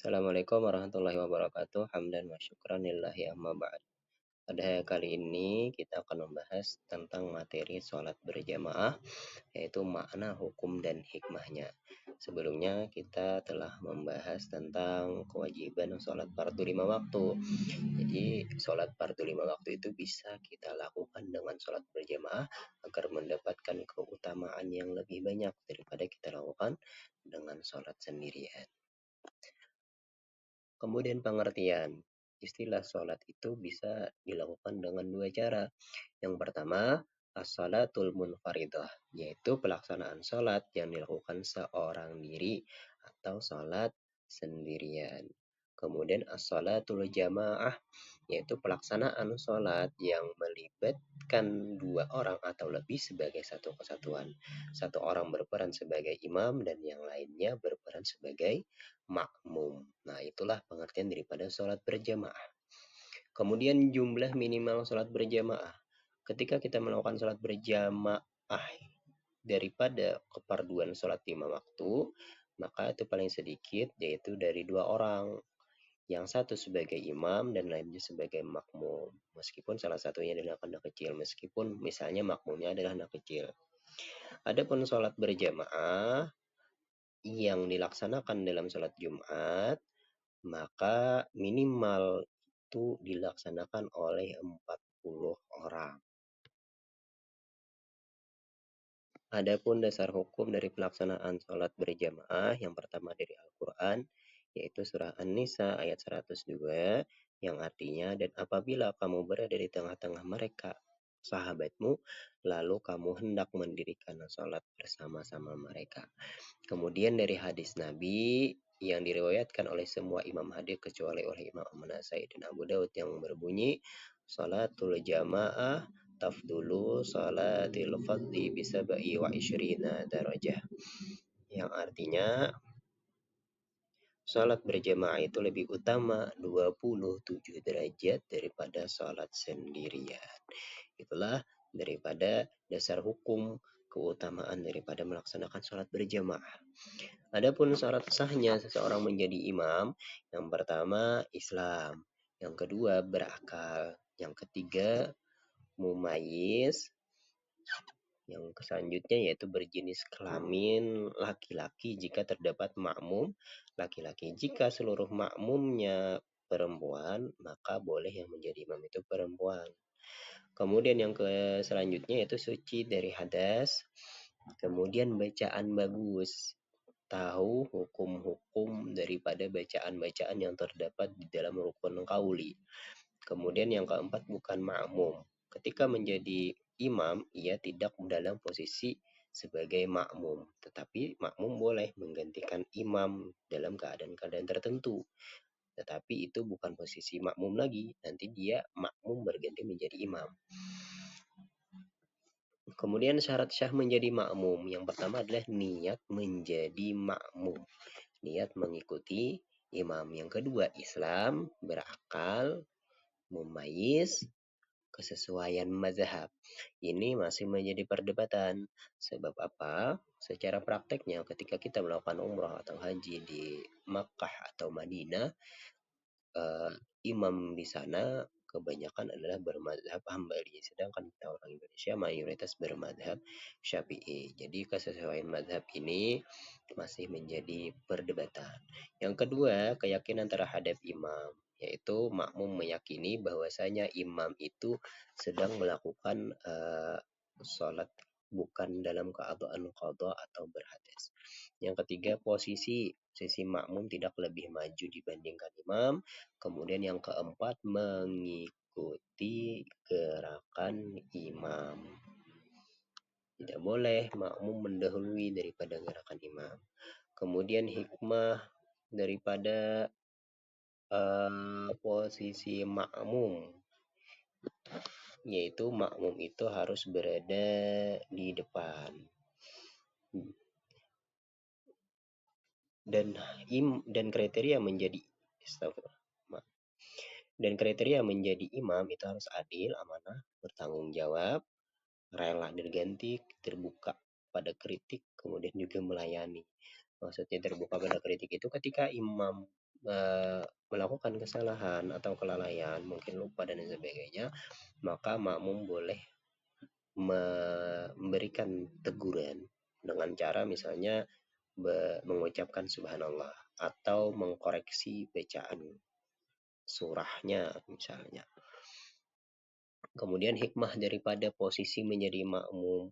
Assalamualaikum warahmatullahi wabarakatuh. Hamdan wa syukran lillahi amma ba'd. Pada kali ini kita akan membahas tentang materi sholat berjamaah, yaitu makna, hukum, dan hikmahnya. Sebelumnya kita telah membahas tentang kewajiban sholat fardu 5 waktu. Jadi sholat fardu 5 waktu itu bisa kita lakukan dengan sholat berjamaah agar mendapatkan keutamaan yang lebih banyak daripada kita lakukan dengan sholat sendirian. Kemudian pengertian. Istilah sholat itu bisa dilakukan dengan dua cara. Yang pertama, as-shalatul munfaridah, yaitu pelaksanaan sholat yang dilakukan seorang diri atau sholat sendirian. Kemudian as-shalatul jamaah, yaitu pelaksanaan sholat yang melibatkan dua orang atau lebih sebagai satu kesatuan. Satu orang berperan sebagai imam dan yang lainnya berperan sebagai makmum. Nah, itulah pengertian daripada sholat berjamaah. Kemudian jumlah minimal sholat berjamaah. Ketika kita melakukan sholat berjamaah daripada keparduan sholat 5 waktu, maka itu paling sedikit yaitu dari 2 orang. Yang satu sebagai imam dan lainnya sebagai makmum. Meskipun salah satunya adalah anak kecil, meskipun misalnya makmumnya adalah anak kecil. Adapun sholat berjamaah yang dilaksanakan dalam sholat Jumat, maka minimal itu dilaksanakan oleh 40 orang. Adapun dasar hukum dari pelaksanaan sholat berjamaah, yang pertama dari Al-Quran, yaitu surah An-Nisa ayat 102, yang artinya, dan apabila kamu berada di tengah-tengah mereka, sahabatmu, lalu kamu hendak mendirikan sholat bersama-sama mereka. Kemudian dari hadis Nabi yang diriwayatkan oleh semua imam hadis kecuali oleh Imam An-Nasai dan Abu Daud yang berbunyi, salatul jamaah tafdulu salatil fadli bisabai wa isyrina darajah. Yang artinya salat berjamaah itu lebih utama 27 derajat daripada salat sendirian. Itulah daripada dasar hukum keutamaan daripada melaksanakan salat berjamaah. Adapun syarat sahnya seseorang menjadi imam, yang pertama Islam, yang kedua berakal, yang ketiga mumayyiz, yang selanjutnya yaitu berjenis kelamin laki-laki jika terdapat makmum laki-laki. Jika seluruh makmumnya perempuan, maka boleh yang menjadi imam itu perempuan. Kemudian yang selanjutnya yaitu suci dari hadas. Kemudian bacaan bagus. Tahu hukum-hukum daripada bacaan-bacaan yang terdapat di dalam rukun qauli. Kemudian yang keempat bukan makmum. Ketika menjadi imam, ia tidak dalam posisi sebagai makmum. Tetapi makmum boleh menggantikan imam dalam keadaan-keadaan tertentu. Tetapi itu bukan posisi makmum lagi. Nanti dia makmum berganti menjadi imam. Kemudian syarat syah menjadi makmum. Yang pertama adalah niat menjadi makmum. Niat mengikuti imam. Yang kedua Islam, berakal, mumayyiz, kesesuaian mazhab. Ini masih menjadi perdebatan. Sebab apa? Secara prakteknya ketika kita melakukan umrah atau haji di Makkah atau Madinah, imam di sana kebanyakan adalah bermadzhab Hambali, sedangkan kita orang Indonesia mayoritas bermadzhab Syafi'i. Jadi kesesuaian mazhab ini masih menjadi perdebatan. Yang kedua, keyakinan terhadap imam, yaitu makmum meyakini bahwasanya imam itu sedang melakukan sholat bukan dalam keadaan qadha atau berhadas. Yang ketiga, posisi makmum tidak lebih maju dibandingkan imam. Kemudian yang keempat, mengikuti gerakan imam. Tidak boleh makmum mendahului daripada gerakan imam. Kemudian hikmah daripada posisi makmum, yaitu makmum itu harus berada di depan. Dan kriteria menjadi imam itu harus adil, amanah, bertanggung jawab, rela berganti, terbuka pada kritik, kemudian juga melayani. Maksudnya terbuka pada kritik itu ketika imam melakukan kesalahan atau kelalaian, mungkin lupa dan sebagainya, maka makmum boleh memberikan teguran dengan cara misalnya mengucapkan subhanallah atau mengkoreksi bacaan surahnya misalnya. Kemudian hikmah daripada posisi menjadi makmum.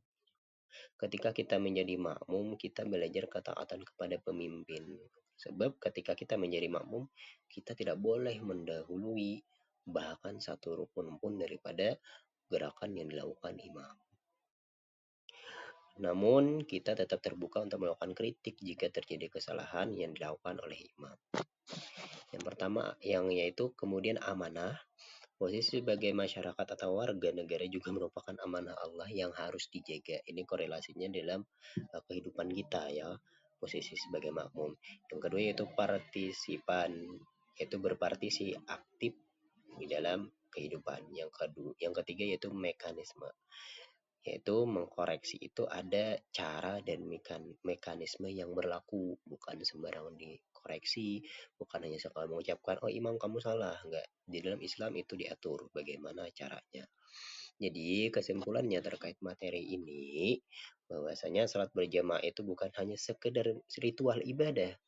Ketika kita menjadi makmum, kita belajar ketaatan kepada pemimpin. Sebab ketika kita menjadi makmum, kita tidak boleh mendahului bahkan satu rukun pun daripada gerakan yang dilakukan imam. Namun, kita tetap terbuka untuk melakukan kritik jika terjadi kesalahan yang dilakukan oleh imam. Yang pertama, yang yaitu kemudian amanah. Posisi sebagai masyarakat atau warga negara juga merupakan amanah Allah yang harus dijaga. Ini korelasinya dalam kehidupan kita ya, posisi sebagai makmum. Yang kedua yaitu partisipan, yaitu berpartisi aktif di dalam kehidupan. Yang ketiga yaitu mekanisme, yaitu mengkoreksi itu ada cara dan mekanisme yang berlaku, bukan sembarangan dikoreksi, bukan hanya sekali mengucapkan oh imam kamu salah, enggak. Di dalam Islam itu diatur bagaimana caranya. Jadi kesimpulannya terkait materi ini, bahwasanya salat berjamaah itu bukan hanya sekedar ritual ibadah.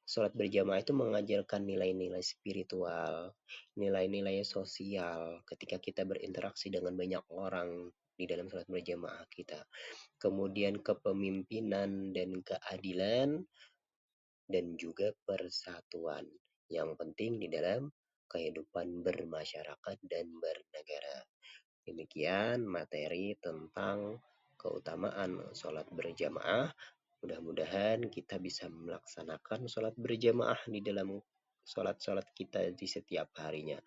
Salat berjamaah itu mengajarkan nilai-nilai spiritual, nilai-nilai sosial ketika kita berinteraksi dengan banyak orang di dalam salat berjamaah kita. Kemudian kepemimpinan dan keadilan dan juga persatuan yang penting di dalam kehidupan bermasyarakat dan bernegara. Demikian materi tentang keutamaan sholat berjamaah. Mudah-mudahan kita bisa melaksanakan sholat berjamaah di dalam sholat-sholat kita di setiap harinya.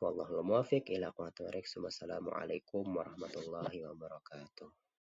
Wallahul muwaffiq ila aqwamit thoriq. Wassalamualaikum warahmatullahi wabarakatuh.